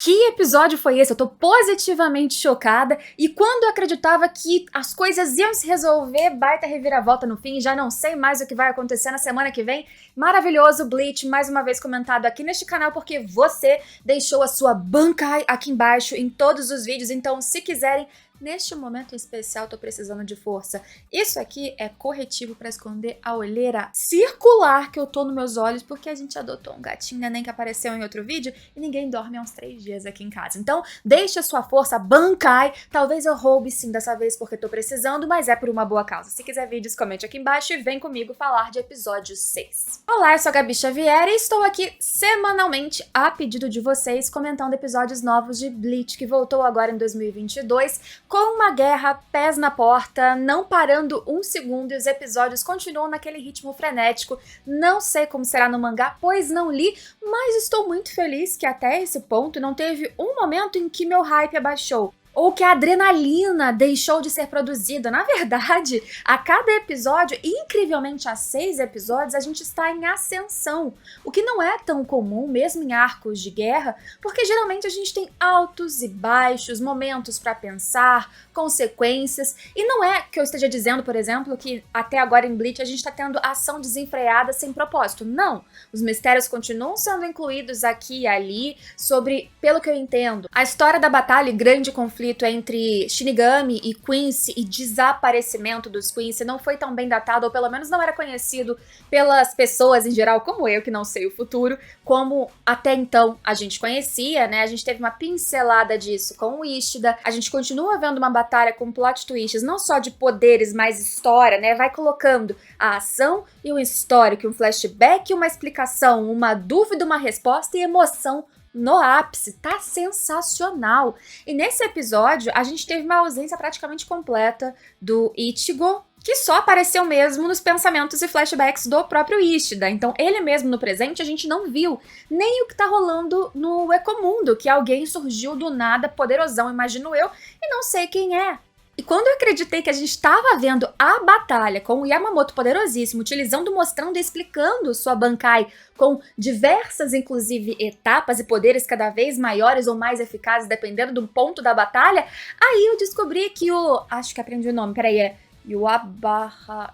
Que episódio foi esse? Eu tô positivamente chocada. E quando eu acreditava que as coisas iam se resolver, baita reviravolta no fim, já não sei mais o que vai acontecer na semana que vem. Maravilhoso, Bleach, mais uma vez comentado aqui neste canal, porque você deixou a sua Bankai aqui embaixo em todos os vídeos. Então, se quiserem, neste momento em especial, tô precisando de força. Isso aqui é corretivo pra esconder a olheira circular que eu tô nos meus olhos, porque a gente adotou um gatinho neném que apareceu em outro vídeo e ninguém dorme há uns 3 dias aqui em casa. Então, deixa a sua força, Bankai. Talvez eu roube sim dessa vez porque tô precisando, mas é por uma boa causa. Se quiser vídeos, comente aqui embaixo e vem comigo falar de episódio 6. Olá, eu sou a Gabi Xavier e estou aqui semanalmente a pedido de vocês, comentando episódios novos de Bleach, que voltou agora em 2022, com uma guerra, pés na porta, não parando um segundo, e os episódios continuam naquele ritmo frenético. Não sei como será no mangá, pois não li, mas estou muito feliz que até esse ponto não teve um momento em que meu hype abaixou, ou que a adrenalina deixou de ser produzida. Na verdade, a cada episódio, incrivelmente a 6 episódios, a gente está em ascensão, o que não é tão comum, mesmo em arcos de guerra, porque geralmente a gente tem altos e baixos, momentos para pensar, consequências, e não é que eu esteja dizendo, por exemplo, que até agora em Bleach a gente está tendo ação desenfreada sem propósito. Não! Os mistérios continuam sendo incluídos aqui e ali, sobre, pelo que eu entendo, a história da batalha e grande conflito entre Shinigami e Quincy e desaparecimento dos Quincy não foi tão bem datado, ou pelo menos não era conhecido pelas pessoas em geral, como eu, que não sei o futuro, como até então a gente conhecia, né? A gente teve uma pincelada disso com o Ishida, a gente continua vendo uma batalha com plot twists, não só de poderes, mas história, né? Vai colocando a ação e um histórico, um flashback, uma explicação, uma dúvida, uma resposta e emoção no ápice. Tá sensacional. E nesse episódio, a gente teve uma ausência praticamente completa do Ichigo, que só apareceu mesmo nos pensamentos e flashbacks do próprio Ishida. Então, ele mesmo no presente, a gente não viu nem o que tá rolando no Ecomundo, que alguém surgiu do nada, poderosão, imagino eu, e não sei quem é. E quando eu acreditei que a gente estava vendo a batalha com o Yamamoto poderosíssimo, utilizando, mostrando e explicando sua Bankai com diversas, inclusive, etapas e poderes cada vez maiores ou mais eficazes, dependendo do ponto da batalha, aí eu descobri que o... acho que aprendi o nome, peraí, é... Yuabaha...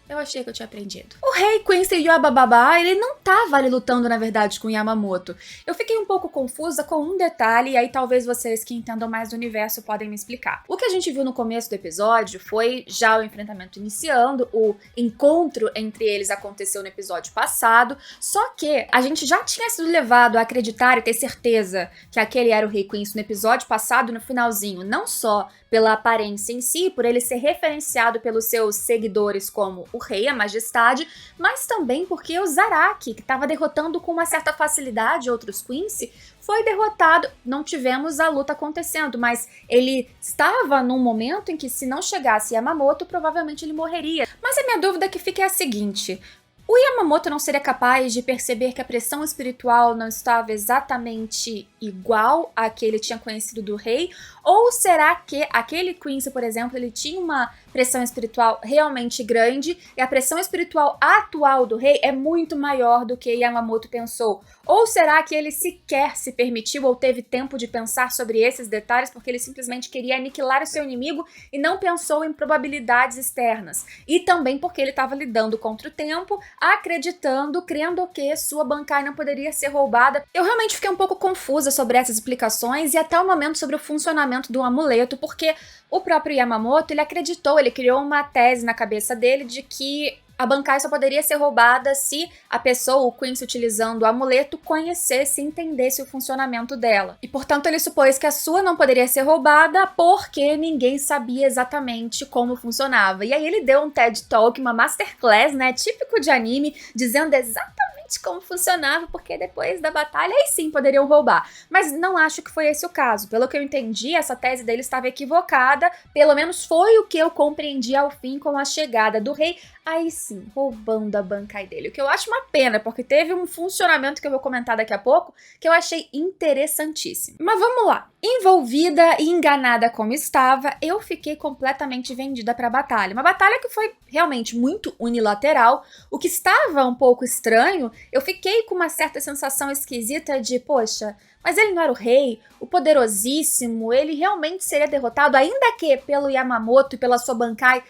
Eu achei que eu tinha aprendido. O rei Quincy Yuabababa, ele não tava ali lutando, na verdade, com Yamamoto. Eu fiquei um pouco confusa com um detalhe, e aí talvez vocês que entendam mais do universo podem me explicar. O que a gente viu no começo do episódio foi já o enfrentamento iniciando, o encontro entre eles aconteceu no episódio passado, só que a gente já tinha sido levado a acreditar e ter certeza que aquele era o rei Quincy no episódio passado, no finalzinho, não só pela aparência em si, por ele ser referenciado pelos seus seguidores como o rei, a majestade, mas também porque o Zaraki, que estava derrotando com uma certa facilidade outros Quincy, foi derrotado. Não tivemos a luta acontecendo, mas ele estava num momento em que, se não chegasse Yamamoto, provavelmente ele morreria. Mas a minha dúvida que fica é a seguinte: o Yamamoto não seria capaz de perceber que a pressão espiritual não estava exatamente igual à que ele tinha conhecido do rei? Ou será que aquele Quincy, por exemplo, ele tinha uma pressão espiritual realmente grande e a pressão espiritual atual do rei é muito maior do que Yamamoto pensou? Ou será que ele sequer se permitiu ou teve tempo de pensar sobre esses detalhes porque ele simplesmente queria aniquilar o seu inimigo e não pensou em probabilidades externas? E também porque ele estava lidando contra o tempo, acreditando, crendo que sua Bankai não poderia ser roubada. Eu realmente fiquei um pouco confusa sobre essas explicações e até o momento sobre o funcionamento do amuleto, porque o próprio Yamamoto, ele acreditou, ele criou uma tese na cabeça dele de que a Bankai só poderia ser roubada se a pessoa, o Quincy, utilizando o amuleto, conhecesse e entendesse o funcionamento dela. E, portanto, ele supôs que a sua não poderia ser roubada porque ninguém sabia exatamente como funcionava. E aí ele deu um TED Talk, uma masterclass, né, típico de anime, dizendo exatamente como funcionava, porque depois da batalha aí sim poderiam roubar. Mas não acho que foi esse o caso. Pelo que eu entendi, essa tese dele estava equivocada, pelo menos foi o que eu compreendi ao fim com a chegada do rei, aí sim, roubando a Bankai dele. O que eu acho uma pena, porque teve um funcionamento que eu vou comentar daqui a pouco, que eu achei interessantíssimo. Mas vamos lá. Envolvida e enganada como estava, eu fiquei completamente vendida para a batalha. Uma batalha que foi realmente muito unilateral. O que estava um pouco estranho, eu fiquei com uma certa sensação esquisita de, poxa, mas ele não era o rei, o poderosíssimo, ele realmente seria derrotado, ainda que pelo Yamamoto e pela sua Bankai,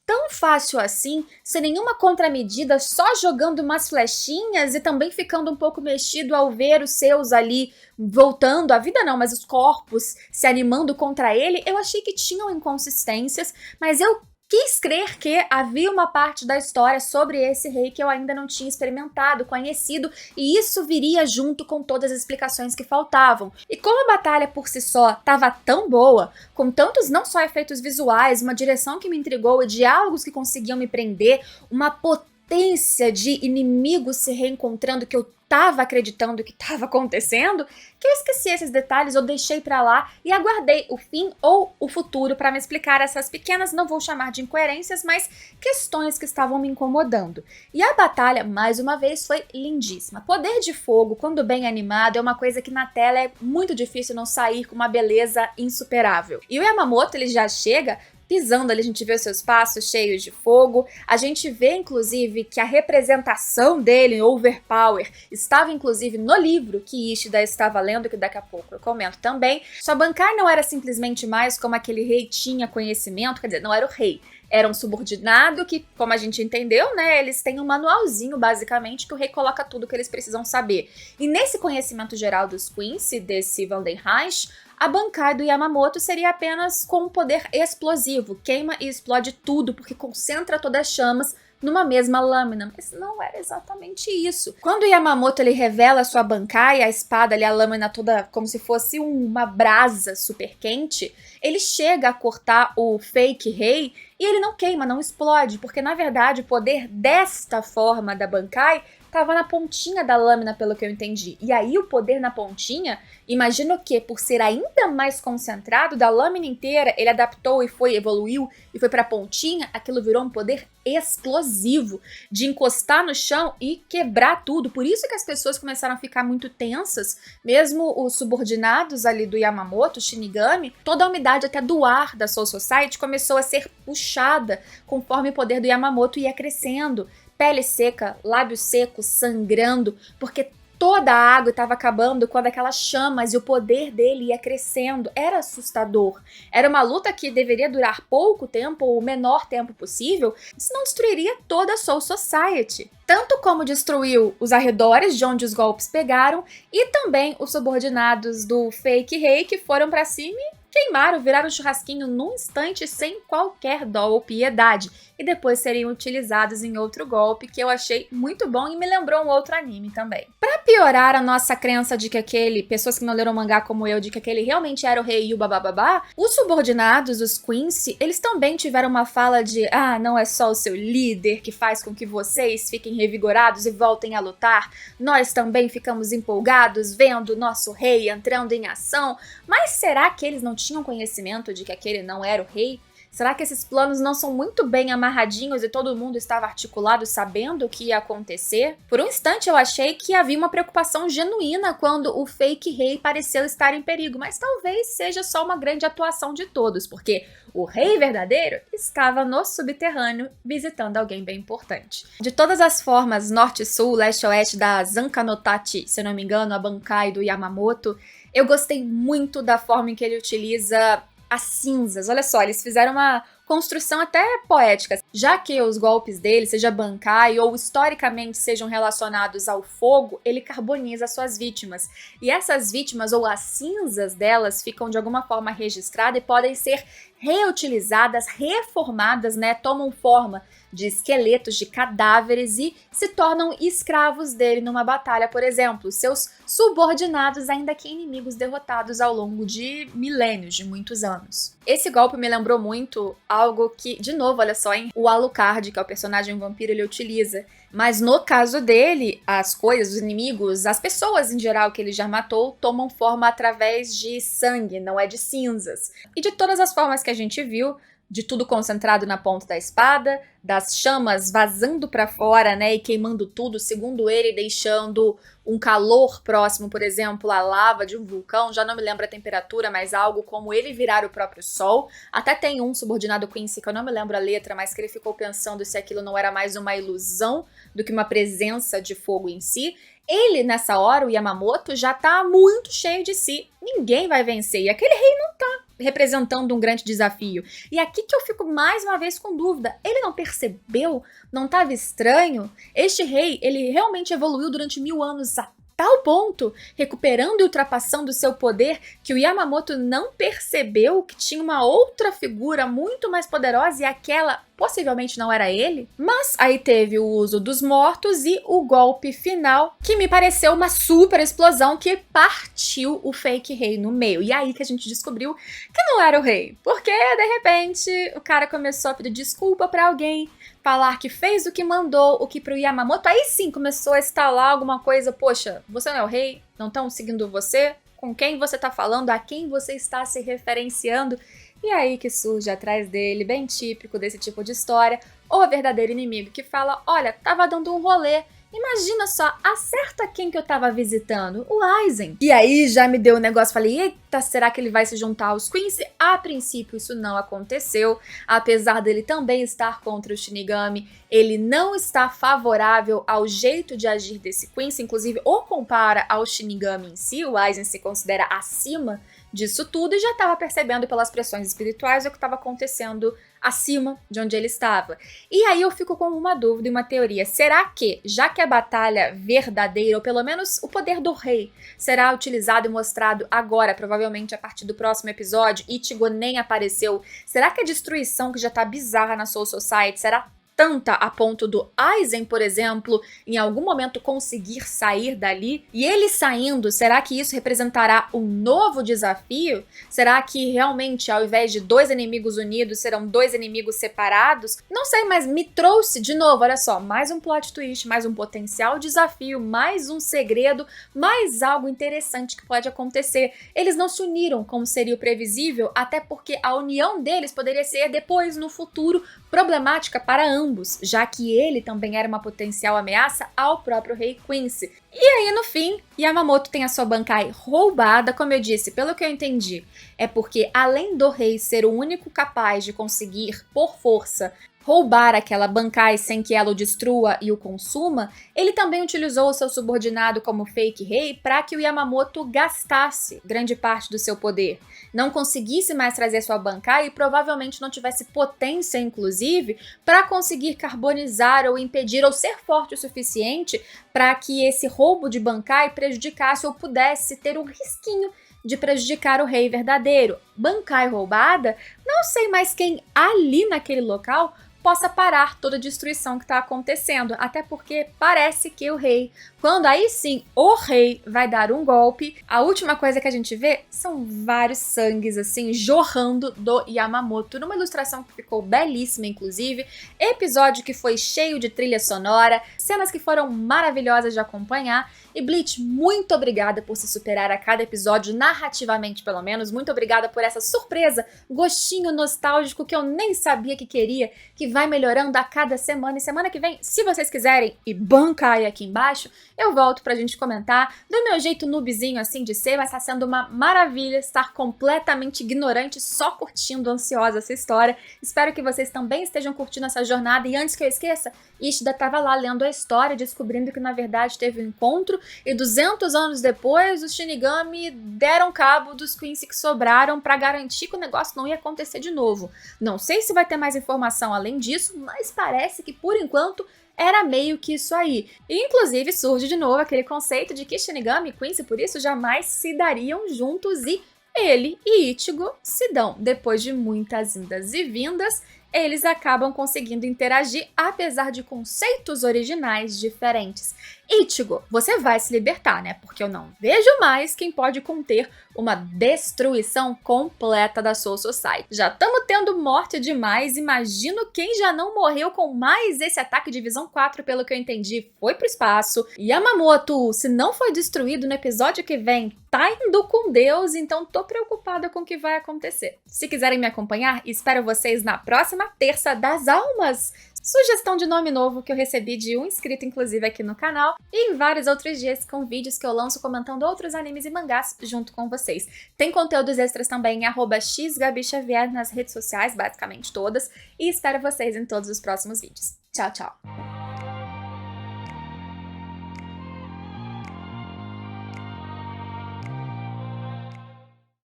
tão fácil assim, sem nenhuma contramedida, só jogando umas flechinhas e também ficando um pouco mexido ao ver os seus ali voltando, a vida não, mas os corpos se animando contra ele. Eu achei que tinham inconsistências, mas eu quis crer que havia uma parte da história sobre esse rei que eu ainda não tinha experimentado, conhecido, e isso viria junto com todas as explicações que faltavam. E como a batalha por si só estava tão boa, com tantos não só efeitos visuais, uma direção que me intrigou e diálogos que conseguiam me prender, uma potência de inimigos se reencontrando que eu tava acreditando que tava acontecendo, que eu esqueci esses detalhes, eu deixei pra lá e aguardei o fim ou o futuro pra me explicar essas pequenas, não vou chamar de incoerências, mas questões que estavam me incomodando. E a batalha, mais uma vez, foi lindíssima. Poder de fogo, quando bem animado, é uma coisa que na tela é muito difícil não sair com uma beleza insuperável. E o Yamamoto, ele já chega pisando ali, a gente vê os seus passos cheios de fogo, a gente vê inclusive que a representação dele em Overpower estava inclusive no livro que Ishida estava lendo, que daqui a pouco eu comento também. Sua Bankai não era simplesmente mais como aquele rei tinha conhecimento, quer dizer, não era o rei, era um subordinado que, como a gente entendeu, né, eles têm um manualzinho, basicamente, que o rei coloca tudo que eles precisam saber. E nesse conhecimento geral dos Quincy, desse Van den Reich, a Bankai do Yamamoto seria apenas com um poder explosivo, queima e explode tudo, porque concentra todas as chamas numa mesma lâmina, mas não era exatamente isso. Quando o Yamamoto ele revela sua Bankai, a espada ali, a lâmina toda como se fosse uma brasa super quente, ele chega a cortar o fake rei e ele não queima, não explode, porque na verdade o poder desta forma da Bankai estava na pontinha da lâmina, pelo que eu entendi. E aí o poder na pontinha, imagino que por ser ainda mais concentrado da lâmina inteira, ele adaptou e evoluiu e foi pra pontinha, aquilo virou um poder explosivo, de encostar no chão e quebrar tudo. Por isso que as pessoas começaram a ficar muito tensas, mesmo os subordinados ali do Yamamoto, Shinigami, toda a umidade até do ar da Soul Society começou a ser puxada conforme o poder do Yamamoto ia crescendo. Pele seca, lábios secos, sangrando, porque toda a água estava acabando quando aquelas chamas e o poder dele ia crescendo. Era assustador. Era uma luta que deveria durar pouco tempo ou o menor tempo possível, senão destruiria toda a Soul Society. Tanto como destruiu os arredores de onde os golpes pegaram e também os subordinados do fake rei que foram pra cima e queimaram, viraram churrasquinho num instante sem qualquer dó ou piedade. E depois seriam utilizados em outro golpe que eu achei muito bom e me lembrou um outro anime também. Pra piorar a nossa crença de que pessoas que não leram mangá como eu, de que aquele realmente era o rei e o babababá, os subordinados, os Quincy, eles também tiveram uma fala de não é só o seu líder que faz com que vocês fiquem revigorados e voltem a lutar, nós também ficamos empolgados vendo o nosso rei entrando em ação, mas será que eles não tinham conhecimento de que aquele não era o rei? Será que esses planos não são muito bem amarradinhos e todo mundo estava articulado sabendo o que ia acontecer? Por um instante eu achei que havia uma preocupação genuína quando o fake rei pareceu estar em perigo, mas talvez seja só uma grande atuação de todos, porque o rei verdadeiro estava no subterrâneo visitando alguém bem importante. De todas as formas, norte-sul, leste-oeste da Zankanotachi, se eu não me engano, a Bankai do Yamamoto, eu gostei muito da forma em que ele utiliza as cinzas. Olha só, eles fizeram uma construção até poética. Já que os golpes dele, seja Bankai ou historicamente sejam relacionados ao fogo, ele carboniza suas vítimas. E essas vítimas ou as cinzas delas ficam de alguma forma registradas e podem ser reutilizadas, reformadas, né? Tomam forma de esqueletos, de cadáveres e se tornam escravos dele numa batalha, por exemplo, seus subordinados, ainda que inimigos derrotados ao longo de milênios, de muitos anos. Esse golpe me lembrou muito algo que, de novo, olha só, hein? O Alucard, que é o personagem vampiro, ele utiliza. Mas no caso dele, as coisas, os inimigos, as pessoas em geral que ele já matou, tomam forma através de sangue, não é de cinzas. E de todas as formas que a gente viu, de tudo concentrado na ponta da espada, das chamas vazando pra fora, né, e queimando tudo, segundo ele, deixando um calor próximo, por exemplo, à lava de um vulcão, já não me lembro a temperatura, mas algo como ele virar o próprio sol. Até tem um subordinado Quincy, que eu não me lembro a letra, mas que ele ficou pensando se aquilo não era mais uma ilusão do que uma presença de fogo em si. Ele, nessa hora, o Yamamoto, já tá muito cheio de si. Ninguém vai vencer. E aquele rei não tá representando um grande desafio. E aqui que eu fico mais uma vez com dúvida. Ele não percebeu? Não estava estranho? Este rei, ele realmente evoluiu durante 1000 anos a tal ponto, recuperando e ultrapassando seu poder, que o Yamamoto não percebeu que tinha uma outra figura muito mais poderosa e aquela possivelmente não era ele. Mas aí teve o uso dos mortos e o golpe final, que me pareceu uma super explosão que partiu o fake rei no meio. E aí que a gente descobriu que não era o rei, porque de repente o cara começou a pedir desculpa pra alguém, falar que fez o que mandou, o que pro Yamamoto, aí sim começou a estalar alguma coisa, poxa, você não é o rei? Não estão seguindo você? Com quem você tá falando? A quem você está se referenciando? E aí que surge atrás dele, bem típico desse tipo de história, o verdadeiro inimigo que fala, olha, tava dando um rolê, imagina só, acerta quem que eu tava visitando, o Aizen. E aí já me deu um negócio, falei, eita, será que ele vai se juntar aos Quincy? A princípio isso não aconteceu, apesar dele também estar contra o Shinigami, ele não está favorável ao jeito de agir desse Quincy, inclusive o compara ao Shinigami em si, o Aizen se considera acima disso tudo e já estava percebendo pelas pressões espirituais o que estava acontecendo acima de onde ele estava. E aí eu fico com uma dúvida e uma teoria. Será que, já que a batalha verdadeira, ou pelo menos o poder do rei, será utilizado e mostrado agora, provavelmente a partir do próximo episódio, Ichigo nem apareceu, será que a destruição que já tá bizarra na Soul Society será tanta a ponto do Aizen, por exemplo, em algum momento conseguir sair dali? E ele saindo, será que isso representará um novo desafio? Será que realmente, ao invés de 2 inimigos unidos, serão 2 inimigos separados? Não sei, mas me trouxe, de novo, olha só, mais um plot twist, mais um potencial desafio, mais um segredo, mais algo interessante que pode acontecer. Eles não se uniram como seria o previsível, até porque a união deles poderia ser depois, no futuro, problemática para ambos, já que ele também era uma potencial ameaça ao próprio rei Quincy. E aí, no fim, Yamamoto tem a sua Bankai roubada, como eu disse, pelo que eu entendi, é porque além do rei ser o único capaz de conseguir, por força, roubar aquela Bankai sem que ela o destrua e o consuma, ele também utilizou o seu subordinado como fake rei para que o Yamamoto gastasse grande parte do seu poder, não conseguisse mais trazer sua Bankai e provavelmente não tivesse potência, inclusive, para conseguir carbonizar ou impedir ou ser forte o suficiente para que esse roubo de Bankai prejudicasse ou pudesse ter um risquinho de prejudicar o rei verdadeiro. Bankai roubada, não sei mais quem ali naquele local possa parar toda a destruição que está acontecendo, até porque parece que o rei, quando aí sim o rei vai dar um golpe, a última coisa que a gente vê são vários sangues assim jorrando do Yamamoto, numa ilustração que ficou belíssima inclusive, episódio que foi cheio de trilha sonora, cenas que foram maravilhosas de acompanhar. E Bleach, muito obrigada por se superar a cada episódio, narrativamente pelo menos, muito obrigada por essa surpresa, gostinho nostálgico que eu nem sabia que queria, que vai melhorando a cada semana. E semana que vem, se vocês quiserem, e Bankai aqui embaixo, eu volto pra gente comentar do meu jeito noobzinho assim de ser, mas tá sendo uma maravilha estar completamente ignorante, só curtindo, ansiosa essa história. Espero que vocês também estejam curtindo essa jornada. E antes que eu esqueça, Ishida tava lá lendo a história, descobrindo que na verdade teve um encontro e 200 anos depois os Shinigami deram cabo dos Quincy que sobraram pra garantir que o negócio não ia acontecer de novo. Não sei se vai ter mais informação além disso, mas parece que por enquanto era meio que isso aí. E inclusive surge de novo aquele conceito de que Shinigami e Quincy por isso jamais se dariam juntos e ele e Ichigo se dão. Depois de muitas indas e vindas, eles acabam conseguindo interagir apesar de conceitos originais diferentes. Ichigo, você vai se libertar, né? Porque eu não vejo mais quem pode conter uma destruição completa da Soul Society. Já estamos tendo morte demais, imagino quem já não morreu com mais esse ataque de Visão 4, pelo que eu entendi, foi pro espaço. Yamamoto, se não foi destruído no episódio que vem, tá indo com Deus, então tô preocupada com o que vai acontecer. Se quiserem me acompanhar, espero vocês na próxima Terça das Almas. Sugestão de nome novo que eu recebi de um inscrito, inclusive, aqui no canal, e em vários outros dias com vídeos que eu lanço comentando outros animes e mangás junto com vocês. Tem conteúdos extras também em @xgabixavier nas redes sociais, basicamente todas, e espero vocês em todos os próximos vídeos. Tchau, tchau!